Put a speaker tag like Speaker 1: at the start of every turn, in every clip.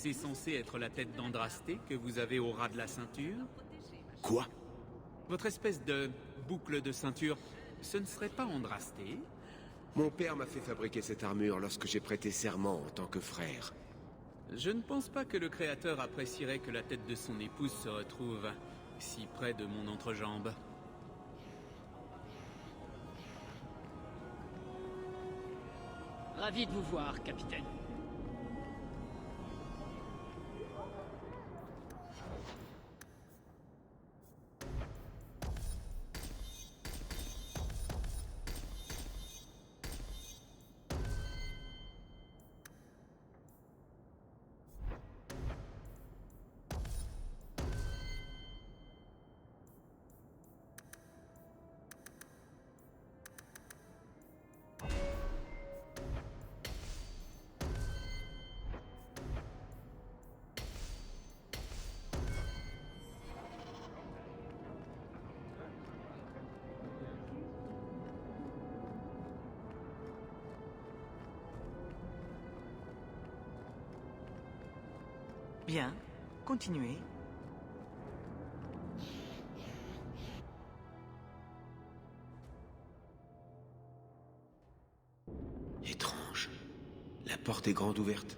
Speaker 1: C'est censé être la tête d'Andrasté que vous avez au ras de la ceinture?
Speaker 2: Quoi?
Speaker 1: Votre espèce de boucle de ceinture, ce ne serait pas Andrasté?
Speaker 2: Mon père m'a fait fabriquer cette armure lorsque j'ai prêté serment en tant que frère.
Speaker 1: Je ne pense pas que le créateur apprécierait que la tête de son épouse se retrouve si près de mon entrejambe.
Speaker 3: Ravi de vous voir, capitaine.
Speaker 4: Bien, continuez.
Speaker 2: Étrange. La porte est grande ouverte.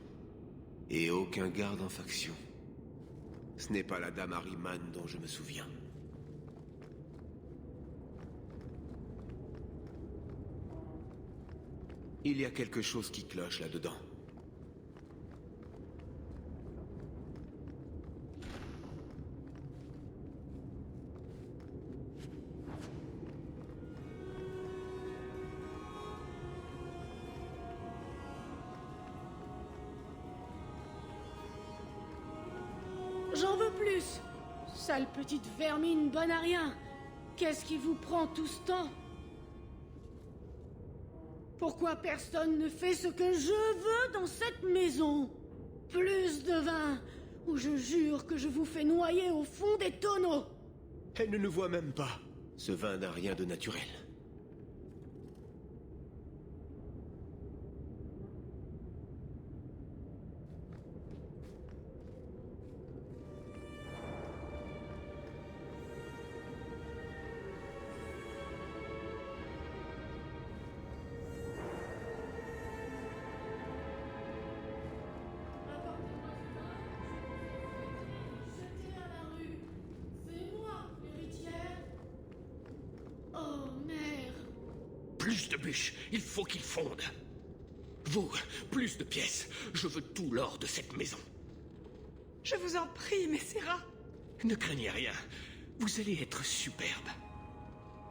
Speaker 2: Et aucun garde en faction. Ce n'est pas la dame Harriman dont je me souviens. Il y a quelque chose qui cloche là-dedans.
Speaker 5: J'en veux plus! Sale petite vermine bonne à rien! Qu'est-ce qui vous prend tout ce temps? Pourquoi personne ne fait ce que je veux dans cette maison? Plus de vin, ou je jure que je vous fais noyer au fond des tonneaux!
Speaker 2: Elle ne nous voit même pas. Ce vin n'a rien de naturel.
Speaker 5: Jetez à la rue! C'est moi, l'héritière! Oh, mère!
Speaker 6: Plus de bûches, il faut qu'ils fondent. Vous, plus de pièces. Je veux tout l'or de cette maison.
Speaker 4: Je vous en prie, Messera.
Speaker 6: Ne craignez rien. Vous allez être superbe.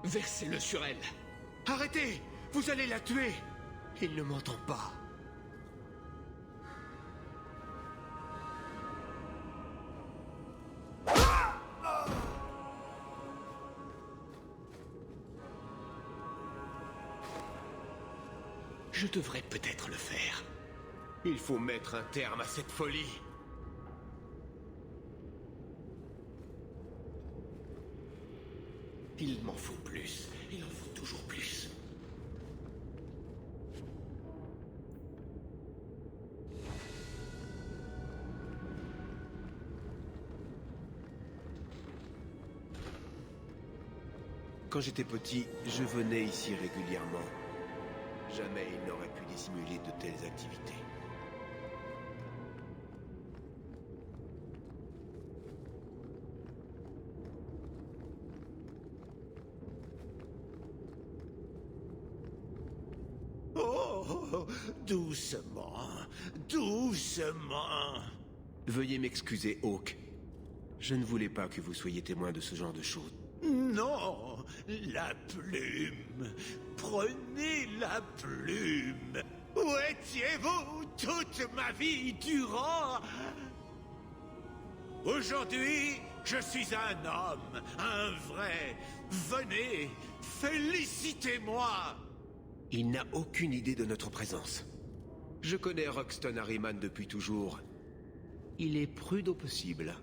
Speaker 6: Versez-le sur elle.
Speaker 2: Arrêtez! Vous allez la tuer! Il ne m'entend pas.
Speaker 6: Je devrais peut-être le faire.
Speaker 2: Il faut mettre un terme à cette folie.
Speaker 6: Il m'en faut plus. Il en faut toujours plus.
Speaker 2: Quand j'étais petit, je venais ici régulièrement. Jamais il n'aurait pu dissimuler de telles activités.
Speaker 7: Oh, doucement, doucement.
Speaker 2: Veuillez m'excuser, Hawk. Je ne voulais pas que vous soyez témoin de ce genre de choses.
Speaker 7: Non, la plume. Prenez la plume. Où étiez-vous toute ma vie durant? Aujourd'hui, je suis un homme, un vrai. Venez, félicitez-moi.
Speaker 2: Il n'a aucune idée de notre présence. Je connais Roxton Harriman depuis toujours. Il est prude au possible.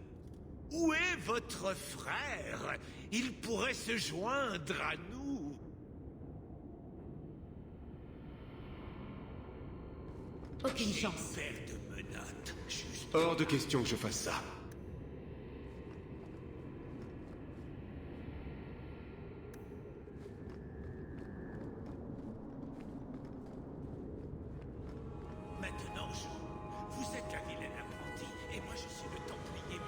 Speaker 7: Où est votre frère? Il pourrait se joindre à nous.
Speaker 5: Aucune chance.
Speaker 7: Paire de menottes, juste
Speaker 2: Hors de question que je fasse ça.
Speaker 7: Maintenant, vous êtes la vilaine apprentie, et moi je suis le Templier.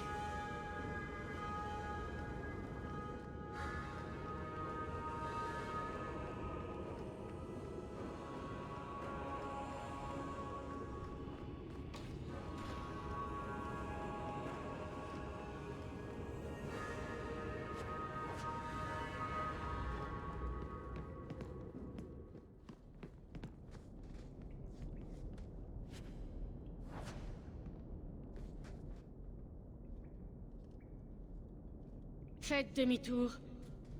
Speaker 5: Faites demi-tour.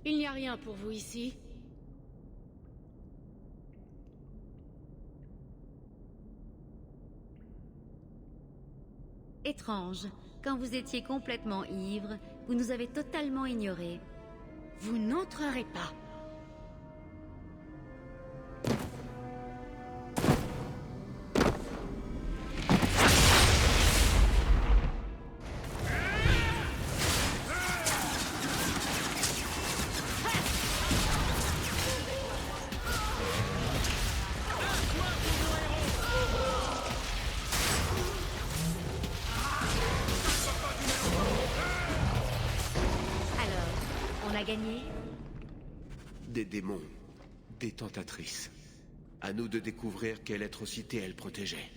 Speaker 5: Il n'y a rien pour vous ici.
Speaker 3: Étrange. Quand vous étiez complètement ivre, vous nous avez totalement ignorés.
Speaker 5: Vous n'entrerez pas.
Speaker 3: On a gagné?
Speaker 2: Des démons. Des tentatrices. À nous de découvrir quelle atrocité elles protégeaient.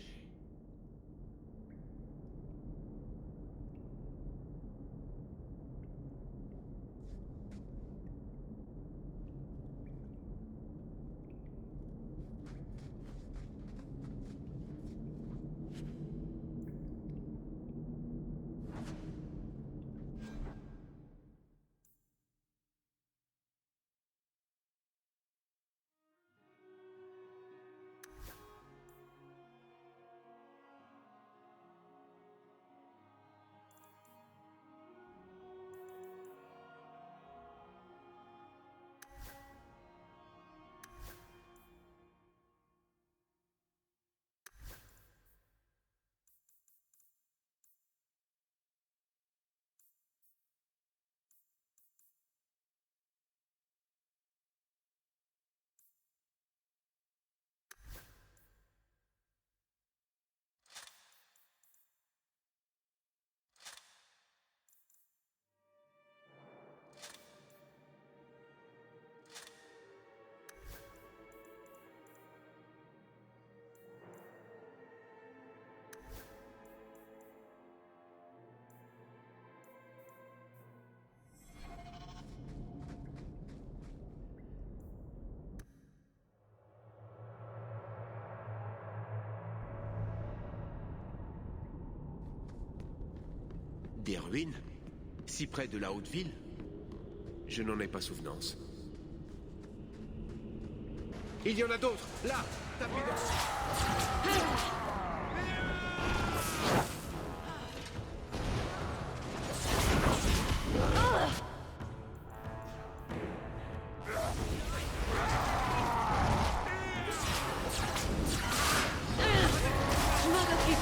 Speaker 2: Des ruines? Si près de la haute ville? Je n'en ai pas souvenance. Il y en a d'autres! Là! Tapez dessus!
Speaker 5: Je m'en occupe.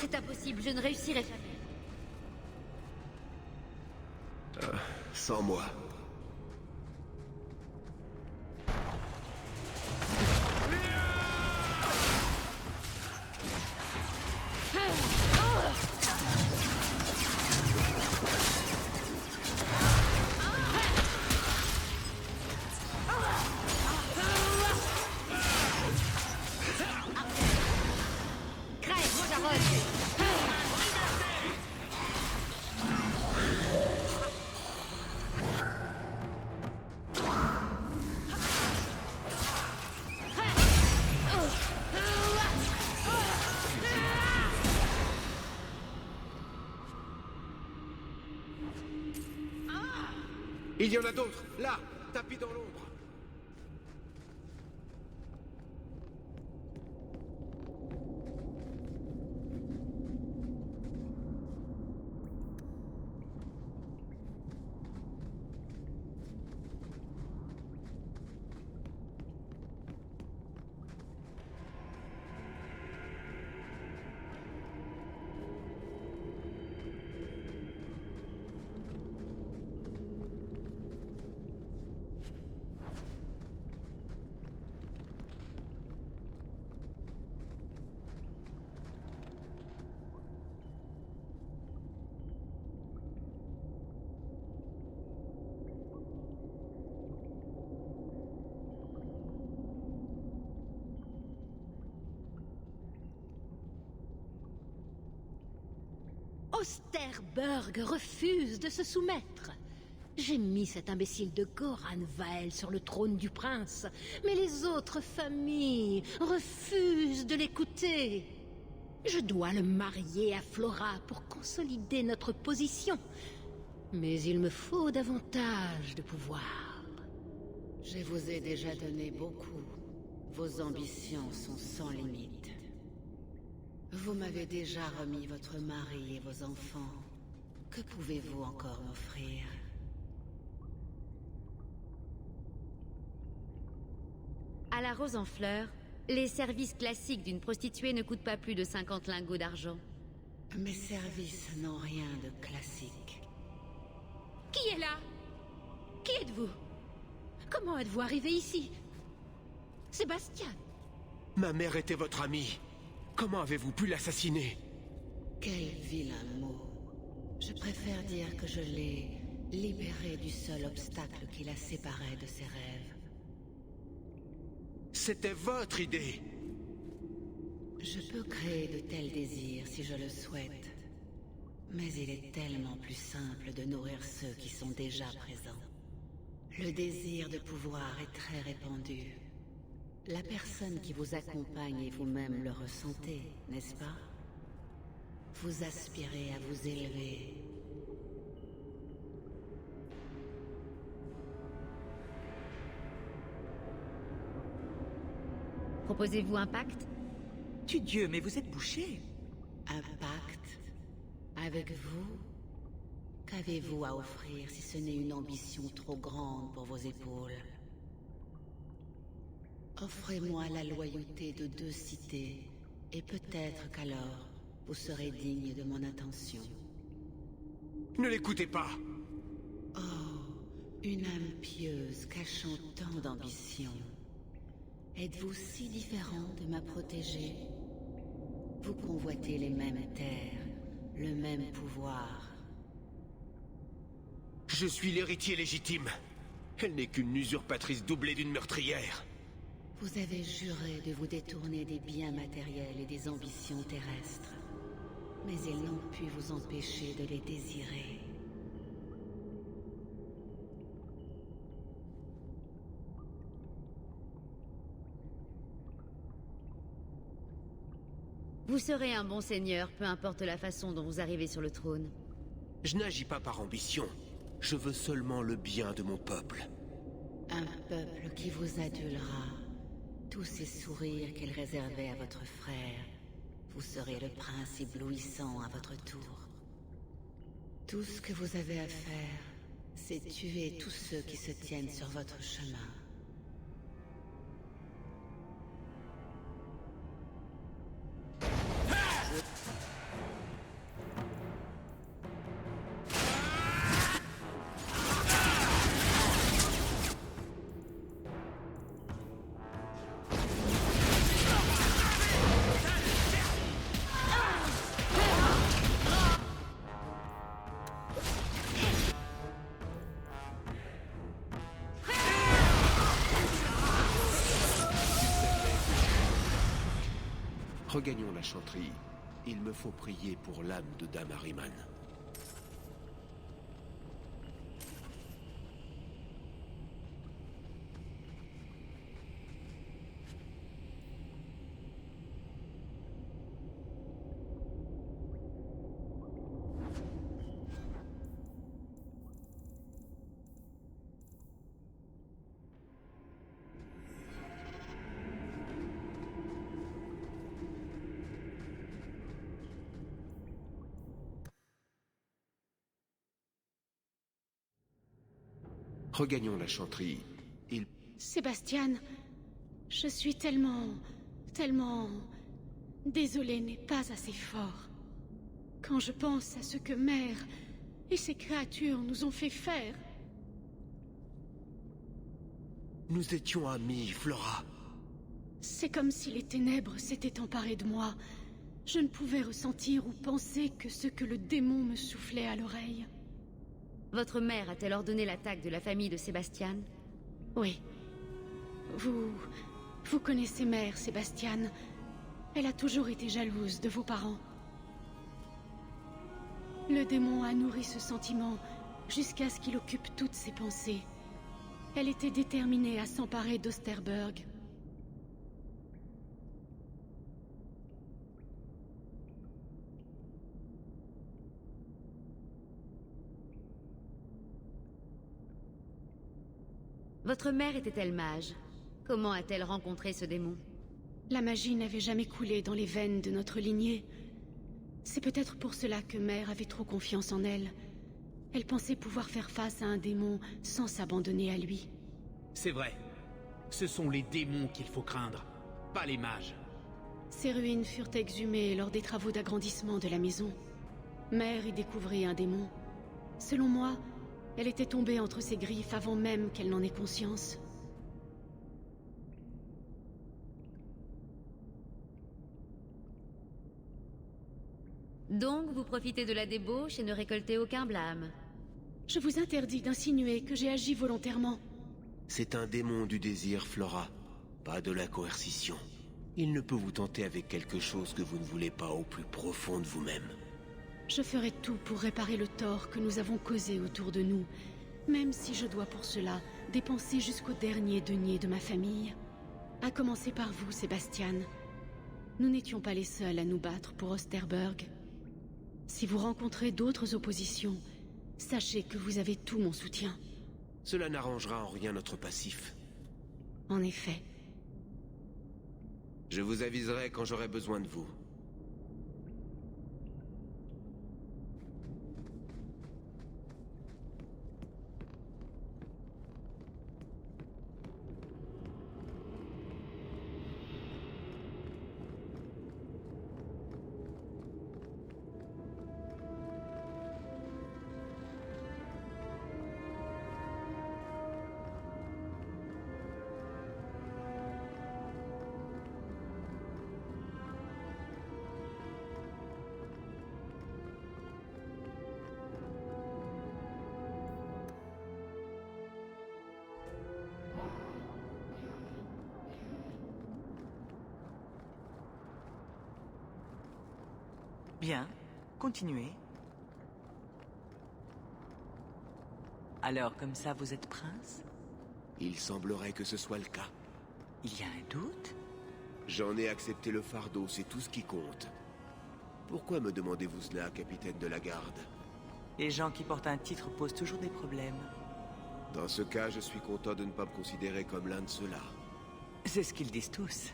Speaker 3: C'est impossible, je ne réussirai jamais.
Speaker 2: Sans moi.
Speaker 3: Crève, Charonne!
Speaker 2: Il y en a d'autres, là, tapis dans l'ombre.
Speaker 5: Osterberg refuse de se soumettre. J'ai mis cet imbécile de Goran Vael sur le trône du prince, mais les autres familles refusent de l'écouter. Je dois le marier à Flora pour consolider notre position. Mais il me faut davantage de pouvoir.
Speaker 8: Je vous ai déjà donné beaucoup. Vos ambitions sont sans limite. Vous m'avez déjà remis votre mari et vos enfants. Que pouvez-vous encore m'offrir?
Speaker 3: À la Rose en fleurs, les services classiques d'une prostituée ne coûtent pas plus de 50 lingots d'argent.
Speaker 8: Mes services n'ont rien de classique.
Speaker 5: Qui est là? Qui êtes-vous? Comment êtes-vous arrivé ici? Sébastien!
Speaker 2: Ma mère était votre amie. Comment avez-vous pu l'assassiner?
Speaker 8: Quel vilain mot. Je préfère dire que je l'ai libérée du seul obstacle qui la séparait de ses rêves.
Speaker 2: C'était votre idée.
Speaker 8: Je peux créer de tels désirs si je le souhaite. Mais il est tellement plus simple de nourrir ceux qui sont déjà présents. Le désir de pouvoir est très répandu. La personne qui vous accompagne et vous-même le ressentez, n'est-ce pas? Vous aspirez à vous élever.
Speaker 3: Proposez-vous un pacte?
Speaker 4: Dieu, mais vous êtes bouché.
Speaker 8: Un pacte? Avec vous? Qu'avez-vous à offrir si ce n'est une ambition trop grande pour vos épaules? Offrez-moi la loyauté de 2 cités, et peut-être qu'alors, vous serez digne de mon attention.
Speaker 2: Ne l'écoutez pas.
Speaker 8: Oh, une âme pieuse cachant tant d'ambition. Êtes-vous si différent de ma protégée? Vous convoitez les mêmes terres, le même pouvoir.
Speaker 2: Je suis l'héritier légitime. Elle n'est qu'une usurpatrice doublée d'une meurtrière.
Speaker 8: Vous avez juré de vous détourner des biens matériels et des ambitions terrestres. Mais ils n'ont pu vous empêcher de les désirer.
Speaker 3: Vous serez un bon seigneur, peu importe la façon dont vous arrivez sur le trône.
Speaker 2: Je n'agis pas par ambition. Je veux seulement le bien de mon peuple.
Speaker 8: Un peuple qui vous adulera. Tous ces sourires qu'il réservait à votre frère. Vous serez le prince éblouissant à votre tour. Tout ce que vous avez à faire, c'est tuer tous ceux qui se tiennent sur votre chemin.
Speaker 2: Regagnons la chanterie. Il me faut prier pour l'âme de Dame Ahriman. Regagnons la chanterie.
Speaker 5: Sébastien, je suis tellement... Désolée n'est pas assez fort. Quand je pense à ce que Mère et ces créatures nous ont fait faire...
Speaker 2: Nous étions amis, Flora.
Speaker 5: C'est comme si les ténèbres s'étaient emparées de moi. Je ne pouvais ressentir ou penser que ce que le démon me soufflait à l'oreille.
Speaker 3: Votre mère a-t-elle ordonné l'attaque de la famille de Sébastien?
Speaker 5: Oui. Vous connaissez Mère, Sébastien. Elle a toujours été jalouse de vos parents. Le démon a nourri ce sentiment jusqu'à ce qu'il occupe toutes ses pensées. Elle était déterminée à s'emparer d'Osterberg.
Speaker 3: Votre mère était-elle mage? Comment a-t-elle rencontré ce démon?
Speaker 5: La magie n'avait jamais coulé dans les veines de notre lignée. C'est peut-être pour cela que Mère avait trop confiance en elle. Elle pensait pouvoir faire face à un démon sans s'abandonner à lui.
Speaker 1: C'est vrai. Ce sont les démons qu'il faut craindre, pas les mages.
Speaker 5: Ces ruines furent exhumées lors des travaux d'agrandissement de la maison. Mère y découvrit un démon. Selon moi, elle était tombée entre ses griffes avant même qu'elle n'en ait conscience.
Speaker 3: Donc, vous profitez de la débauche et ne récoltez aucun blâme.
Speaker 5: Je vous interdis d'insinuer que j'ai agi volontairement.
Speaker 2: C'est un démon du désir, Flora. Pas de la coercition. Il ne peut vous tenter avec quelque chose que vous ne voulez pas au plus profond de vous-même.
Speaker 5: Je ferai tout pour réparer le tort que nous avons causé autour de nous, même si je dois pour cela dépenser jusqu'au dernier denier de ma famille. À commencer par vous, Sébastien. Nous n'étions pas les seuls à nous battre pour Osterberg. Si vous rencontrez d'autres oppositions, sachez que vous avez tout mon soutien.
Speaker 2: Cela n'arrangera en rien notre passif.
Speaker 5: En effet.
Speaker 2: Je vous aviserai quand j'aurai besoin de vous.
Speaker 4: Bien, continuez. Alors, comme ça, vous êtes prince?
Speaker 2: Il semblerait que ce soit le cas.
Speaker 4: Il y a un doute?
Speaker 2: J'en ai accepté le fardeau, c'est tout ce qui compte. Pourquoi me demandez-vous cela, capitaine de la garde?
Speaker 4: Les gens qui portent un titre posent toujours des problèmes.
Speaker 2: Dans ce cas, je suis content de ne pas me considérer comme l'un de ceux-là.
Speaker 4: C'est ce qu'ils disent tous.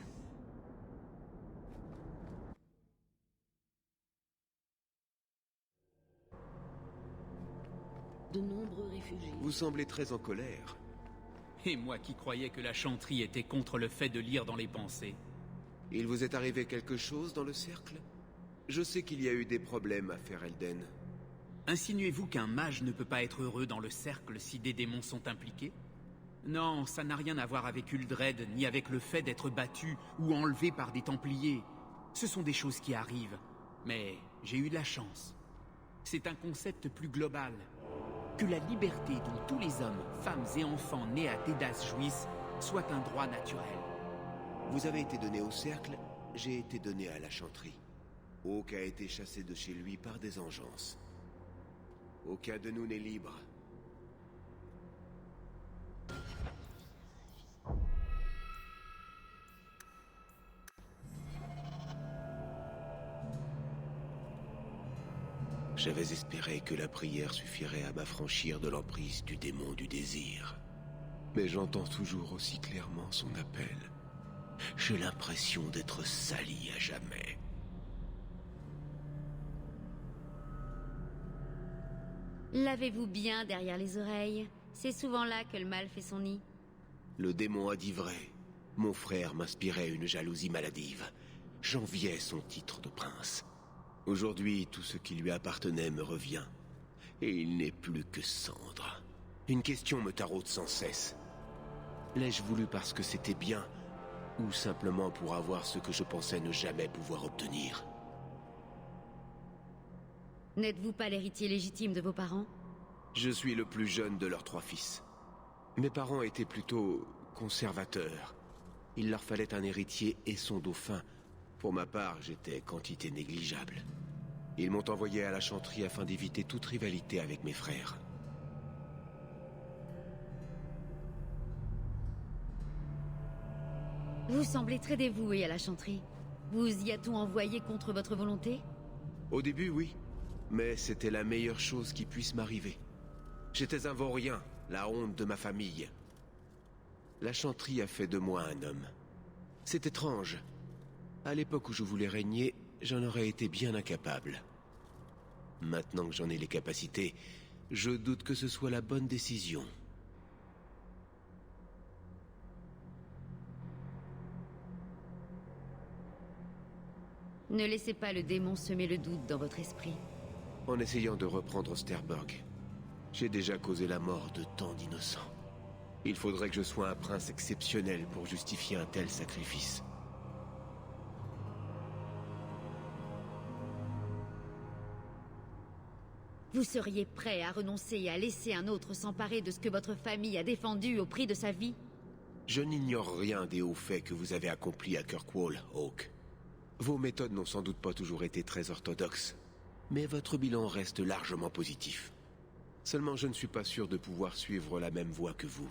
Speaker 9: De nombreux réfugiés.
Speaker 2: Vous semblez très en colère.
Speaker 1: Et moi qui croyais que la chanterie était contre le fait de lire dans les pensées.
Speaker 2: Il vous est arrivé quelque chose dans le cercle? Je sais qu'il y a eu des problèmes à Ferelden.
Speaker 1: Insinuez-vous qu'un mage ne peut pas être heureux dans le cercle si des démons sont impliqués? Non, ça n'a rien à voir avec Uldred, ni avec le fait d'être battu ou enlevé par des Templiers. Ce sont des choses qui arrivent. Mais j'ai eu de la chance. C'est un concept plus global. Que la liberté dont tous les hommes, femmes et enfants nés à Tédas jouissent soit un droit naturel.
Speaker 2: Vous avez été donné au cercle, j'ai été donné à la chanterie. Hawk a été chassé de chez lui par des engeances. Aucun de nous n'est libre. J'avais espéré que la prière suffirait à m'affranchir de l'emprise du démon du désir. Mais j'entends toujours aussi clairement son appel. J'ai l'impression d'être sali à jamais.
Speaker 3: Lavez-vous bien derrière les oreilles. C'est souvent là que le mal fait son nid.
Speaker 2: Le démon a dit vrai. Mon frère m'inspirait une jalousie maladive. J'enviais son titre de prince. Aujourd'hui, tout ce qui lui appartenait me revient. Et il n'est plus que cendre. Une question me taraude sans cesse. L'ai-je voulu parce que c'était bien, ou simplement pour avoir ce que je pensais ne jamais pouvoir obtenir?
Speaker 3: N'êtes-vous pas l'héritier légitime de vos parents?
Speaker 2: Je suis le plus jeune de leurs 3 fils. Mes parents étaient plutôt conservateurs. Il leur fallait un héritier et son dauphin. Pour ma part, j'étais quantité négligeable. Ils m'ont envoyé à la chanterie afin d'éviter toute rivalité avec mes frères.
Speaker 3: Vous semblez très dévoué à la chanterie. Vous y a-t-on envoyé contre votre volonté?
Speaker 2: Au début, oui. Mais c'était la meilleure chose qui puisse m'arriver. J'étais un vaurien, la honte de ma famille. La chanterie a fait de moi un homme. C'est étrange. À l'époque où je voulais régner, j'en aurais été bien incapable. Maintenant que j'en ai les capacités, je doute que ce soit la bonne décision.
Speaker 3: Ne laissez pas le démon semer le doute dans votre esprit.
Speaker 2: En essayant de reprendre Osterburg, j'ai déjà causé la mort de tant d'innocents. Il faudrait que je sois un prince exceptionnel pour justifier un tel sacrifice.
Speaker 3: Vous seriez prêt à renoncer et à laisser un autre s'emparer de ce que votre famille a défendu au prix de sa vie?
Speaker 2: Je n'ignore rien des hauts faits que vous avez accomplis à Kirkwall, Hawk. Vos méthodes n'ont sans doute pas toujours été très orthodoxes, mais votre bilan reste largement positif. Seulement, je ne suis pas sûr de pouvoir suivre la même voie que vous.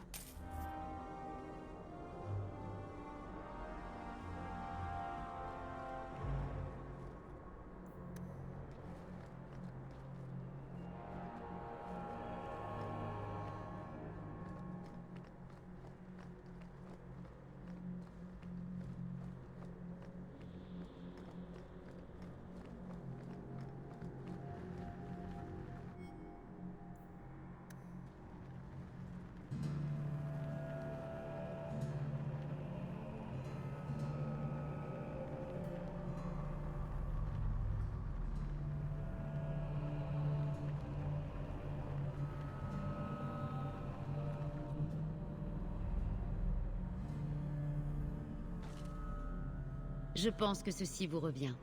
Speaker 3: Je pense que ceci vous revient.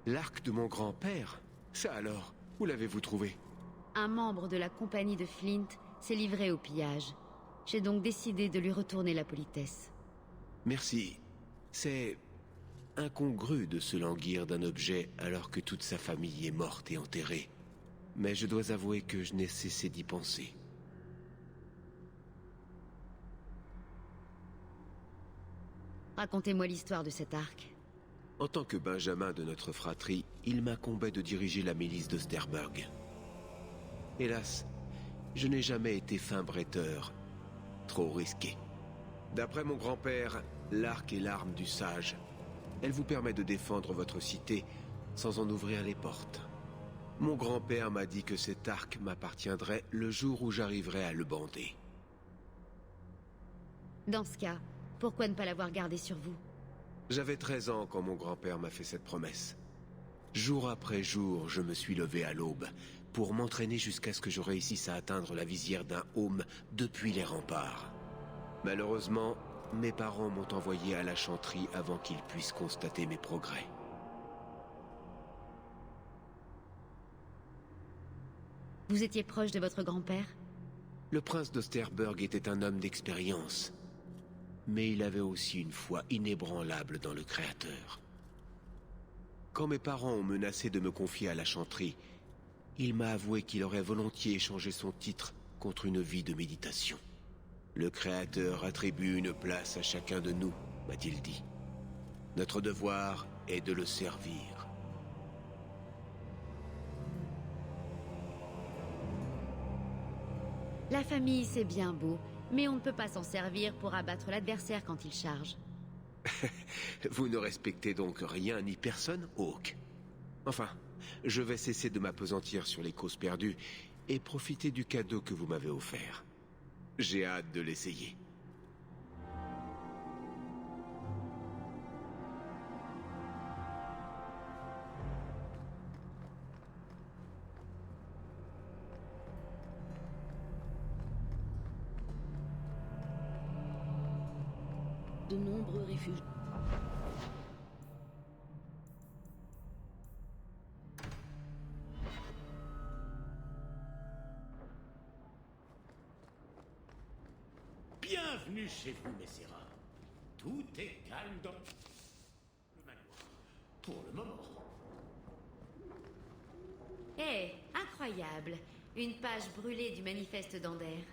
Speaker 2: L'arc de mon grand-père? Ça alors, où l'avez-vous trouvé?
Speaker 3: Un membre de la compagnie de Flint s'est livré au pillage. J'ai donc décidé de lui retourner la politesse.
Speaker 2: Merci. C'est incongru de se languir d'un objet alors que toute sa famille est morte et enterrée. Mais je dois avouer que je n'ai cessé d'y penser.
Speaker 3: Racontez-moi l'histoire de cet arc.
Speaker 2: En tant que benjamin de notre fratrie, il m'incombait de diriger la milice d'Osterburg. Hélas, je n'ai jamais été fin bretteur. Trop risqué. D'après mon grand-père, l'arc est l'arme du sage. Elle vous permet de défendre votre cité sans en ouvrir les portes. Mon grand-père m'a dit que cet arc m'appartiendrait le jour où j'arriverai à le bander.
Speaker 3: Dans ce cas, pourquoi ne pas l'avoir gardé sur vous?
Speaker 2: J'avais 13 ans quand mon grand-père m'a fait cette promesse. Jour après jour, je me suis levé à l'aube pour m'entraîner jusqu'à ce que je réussisse à atteindre la visière d'un heaume depuis les remparts. Malheureusement, mes parents m'ont envoyé à la chanterie avant qu'ils puissent constater mes progrès.
Speaker 3: Vous étiez proche de votre grand-père?
Speaker 2: Le prince d'Osterburg était un homme d'expérience. Mais il avait aussi une foi inébranlable dans le Créateur. Quand mes parents ont menacé de me confier à la chanterie, il m'a avoué qu'il aurait volontiers échangé son titre contre une vie de méditation. Le Créateur attribue une place à chacun de nous, m'a-t-il dit. Notre devoir est de le servir.
Speaker 3: La famille, c'est bien beau, mais on ne peut pas s'en servir pour abattre l'adversaire quand il charge.
Speaker 2: Vous ne respectez donc rien ni personne, Hawk. Enfin, je vais cesser de m'appesantir sur les causes perdues et profiter du cadeau que vous m'avez offert. J'ai hâte de l'essayer.
Speaker 5: De nombreux réfugiés.
Speaker 7: Bienvenue chez vous, Messera. Tout est calme dans le manoir. Pour le moment.
Speaker 3: Incroyable! Une page brûlée du manifeste d'Ander.